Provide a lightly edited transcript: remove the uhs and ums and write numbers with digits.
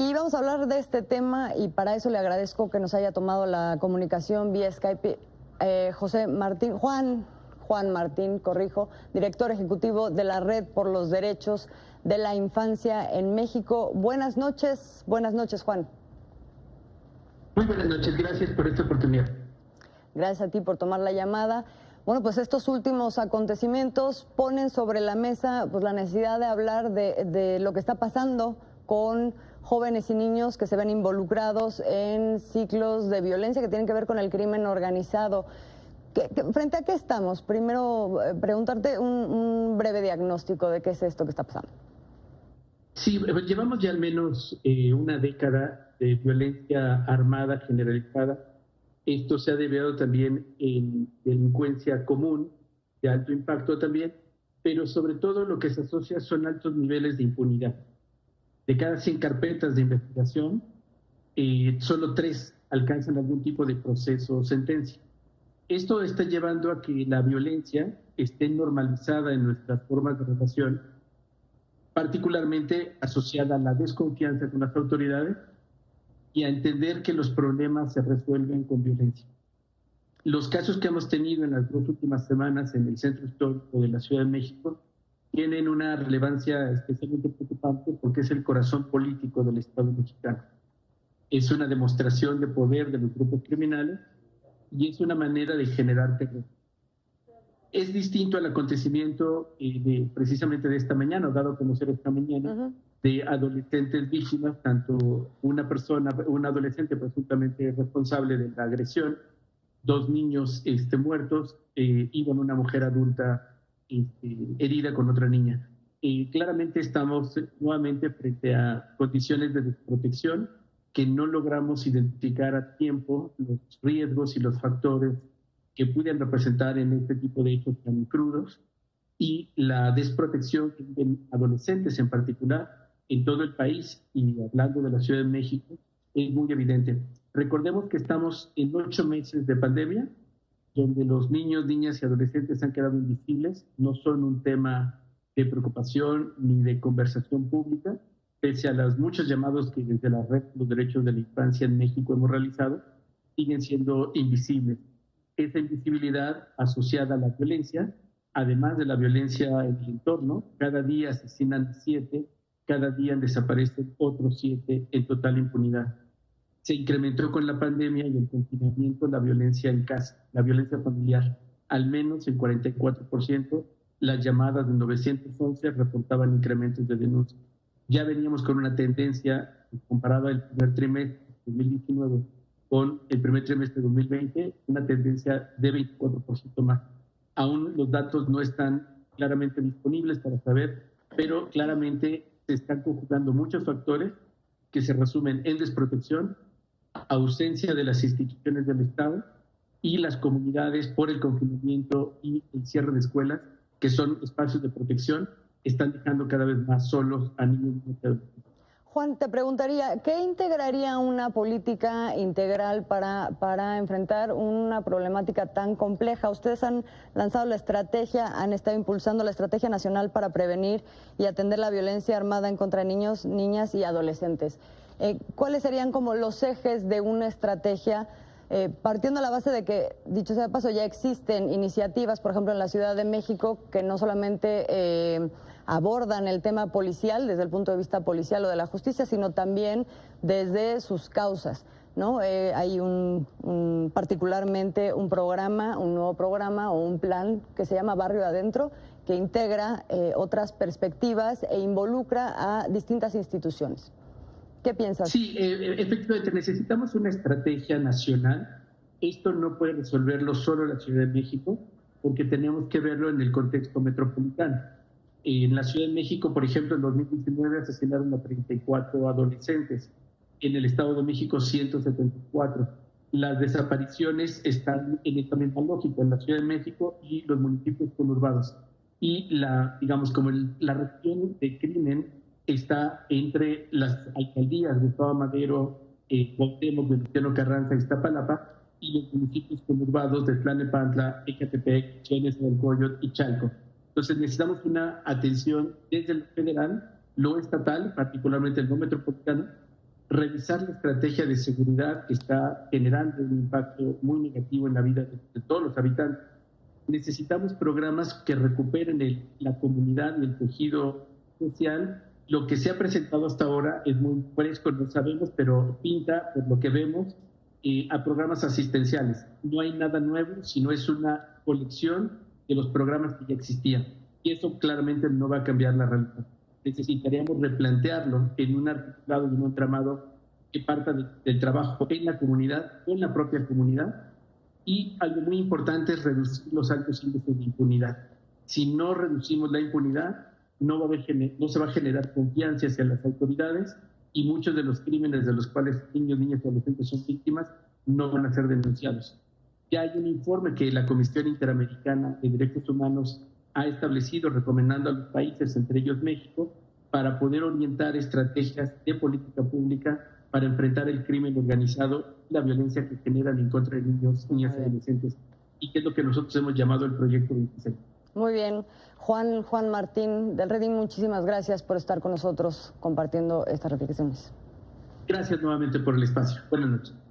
Y vamos a hablar de este tema y para eso le agradezco que nos haya tomado la comunicación vía Skype Juan Martín, corrijo, director ejecutivo de la Red por los Derechos de la Infancia en México. Buenas noches, Juan. Muy buenas noches, gracias por esta oportunidad. Gracias a ti por tomar la llamada. Bueno, pues estos últimos acontecimientos ponen sobre la mesa pues, la necesidad de hablar de lo que está pasando con jóvenes y niños que se ven involucrados en ciclos de violencia que tienen que ver con el crimen organizado. ¿Frente a qué estamos? Primero, preguntarte un breve diagnóstico de qué es esto que está pasando. Sí, llevamos ya al menos una década de violencia armada generalizada. Esto se ha debido también en delincuencia común, de alto impacto también, pero sobre todo lo que se asocia son altos niveles de impunidad. De cada 100 carpetas de investigación, solo 3 alcanzan algún tipo de proceso o sentencia. Esto está llevando a que la violencia esté normalizada en nuestras formas de relación, particularmente asociada a la desconfianza con las autoridades y a entender que los problemas se resuelven con violencia. Los casos que hemos tenido en las 2 últimas semanas en el centro histórico de la Ciudad de México tienen una relevancia especialmente preocupante porque es el corazón político del Estado mexicano. Es una demostración de poder de los grupos criminales y es una manera de generar terror. Es distinto al acontecimiento precisamente de esta mañana, dado a conocer esta mañana, de adolescentes víctimas, tanto un adolescente presuntamente responsable de la agresión, 2 niños muertos y una mujer adulta herida con otra niña. Claramente estamos nuevamente frente a condiciones de desprotección que no logramos identificar a tiempo los riesgos y los factores que pueden representar en este tipo de hechos tan crudos y la desprotección que viven adolescentes en particular en todo el país y hablando de la Ciudad de México es muy evidente. Recordemos que estamos en 8 meses de pandemia donde los niños, niñas y adolescentes han quedado invisibles, no son un tema de preocupación ni de conversación pública, pese a los muchos llamados que desde la Red por los Derechos de la Infancia en México hemos realizado, siguen siendo invisibles. Esa invisibilidad asociada a la violencia, además de la violencia en el entorno, cada día asesinan 7, cada día desaparecen otros 7 en total impunidad. Se incrementó con la pandemia y el confinamiento la violencia en casa, la violencia familiar, al menos en 44%. Las llamadas de 911 reportaban incrementos de denuncias. Ya veníamos con una tendencia comparada el primer trimestre de 2019 con el primer trimestre de 2020, una tendencia de 24% más. Aún los datos no están claramente disponibles para saber, pero claramente se están conjugando muchos factores que se resumen en desprotección, ausencia de las instituciones del Estado y las comunidades por el confinamiento y el cierre de escuelas, que son espacios de protección, están dejando cada vez más solos a niños y adolescentes. Juan, te preguntaría, ¿qué integraría una política integral para enfrentar una problemática tan compleja? Ustedes han lanzado la estrategia, han estado impulsando la Estrategia Nacional para Prevenir y Atender la Violencia Armada en contra de niños, niñas y adolescentes. ¿Cuáles serían como los ejes de una estrategia, partiendo de la base de que, dicho sea de paso, ya existen iniciativas, por ejemplo, en la Ciudad de México, que no solamente abordan el tema policial desde el punto de vista policial o de la justicia, sino también desde sus causas, ¿no? Hay particularmente un nuevo programa o un plan que se llama Barrio Adentro, que integra otras perspectivas e involucra a distintas instituciones. ¿Qué piensas? Sí, efectivamente, necesitamos una estrategia nacional. Esto no puede resolverlo solo la Ciudad de México, porque tenemos que verlo en el contexto metropolitano. En la Ciudad de México, por ejemplo, en 2019 asesinaron a 34 adolescentes. En el Estado de México, 174. Las desapariciones están en esta misma lógica, en la Ciudad de México y los municipios conurbados. Y la región de crimen está entre las alcaldías de Gustavo Madero, Cuauhtémoc, Venustiano Carranza, Iztapalapa, y los municipios conurbados de Tlalnepantla, Ecatepec, Chiapas del Coyot y Chalco. Entonces necesitamos una atención desde el federal, lo estatal, particularmente el no metropolitano, revisar la estrategia de seguridad que está generando un impacto muy negativo en la vida de todos los habitantes. Necesitamos programas que recuperen la comunidad y el tejido social. Lo que se ha presentado hasta ahora es muy fresco, no sabemos, pero pinta, por lo que vemos, a programas asistenciales. No hay nada nuevo, sino es una colección de los programas que ya existían. Y eso claramente no va a cambiar la realidad. Necesitaríamos replantearlo en un articulado y en un entramado que parta del trabajo en la comunidad, con la propia comunidad. Y algo muy importante es reducir los altos índices de impunidad. Si no reducimos la impunidad, no se va a generar confianza hacia las autoridades y muchos de los crímenes de los cuales niños, niñas y adolescentes son víctimas no van a ser denunciados. Ya hay un informe que la Comisión Interamericana de Derechos Humanos ha establecido recomendando a los países, entre ellos México, para poder orientar estrategias de política pública para enfrentar el crimen organizado y la violencia que generan en contra de niños, niñas y adolescentes, y que es lo que nosotros hemos llamado el Proyecto 26. Muy bien. Juan Martín del Redim, muchísimas gracias por estar con nosotros compartiendo estas reflexiones. Gracias nuevamente por el espacio. Buenas noches.